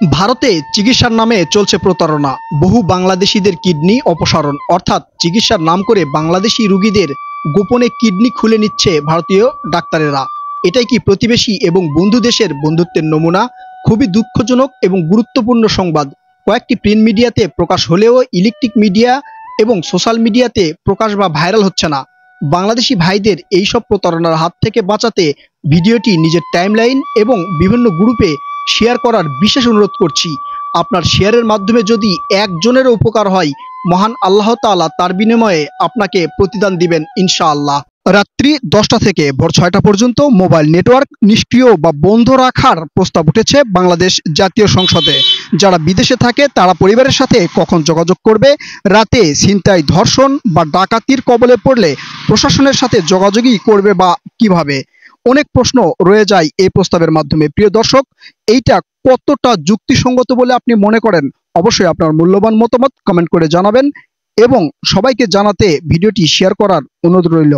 ভারতে চিকিৎসার নামে চলছে প্রতারণা। বহু বাংলাদেশিদের কিডনি অপসারণ অর্থাৎ চিকিৎসার নাম করে বাংলাদেশি রোগীদের গোপনে কিডনি খুলে নিচ্ছে ভারতীয় ডাক্তারেরা। এটাই কি প্রতিবেশী এবং বন্ধু দেশের বন্ধুত্বের নমুনা? খুবই দুঃখজনক এবং গুরুত্বপূর্ণ সংবাদ। কয়েকটি প্রিন্ট মিডিয়াতে প্রকাশ হলেও ইলেকট্রিক মিডিয়া এবং সোশ্যাল মিডিয়াতে প্রকাশ বা ভাইরাল হচ্ছে না। বাংলাদেশি ভাইদের এইসব প্রতারণার হাত থেকে বাঁচাতে ভিডিওটি নিজের টাইমলাইন এবং বিভিন্ন গ্রুপে শেয়ার করার বিশেষ অনুরোধ করছি। আপনার শেয়ারের মাধ্যমে যদি একজনেরও উপকার হয়, মহান আল্লাহ তাআলা তার বিনিময়ে আপনাকে প্রতিদান দিবেন ইনশাআল্লাহ। রাত্রি 10টা থেকে ভোর 6টা পর্যন্ত মোবাইল নেটওয়ার্ক নিষ্ক্রিয় বা বন্ধ রাখার প্রস্তাব উঠেছে বাংলাদেশ জাতীয় সংসদে। যারা বিদেশে থাকে তারা পরিবারের সাথে কখন যোগাযোগ করবে, রাতে ছিনতাই, ধর্ষণ বা ডাকাতির কবলে পড়লে প্রশাসনের সাথে যোগাযোগই করবে বা কিভাবে? অনেক প্রশ্ন রয়ে যায় এই প্রস্তাবের মাধ্যমে। প্রিয় দর্শক, এইটা কতটা যুক্তিসঙ্গত বলে আপনি মনে করেন? অবশ্যই আপনার মূল্যবান মতামত কমেন্ট করে জানাবেন এবং সবাইকে জানাতে ভিডিওটি শেয়ার করার অনুরোধ রইল।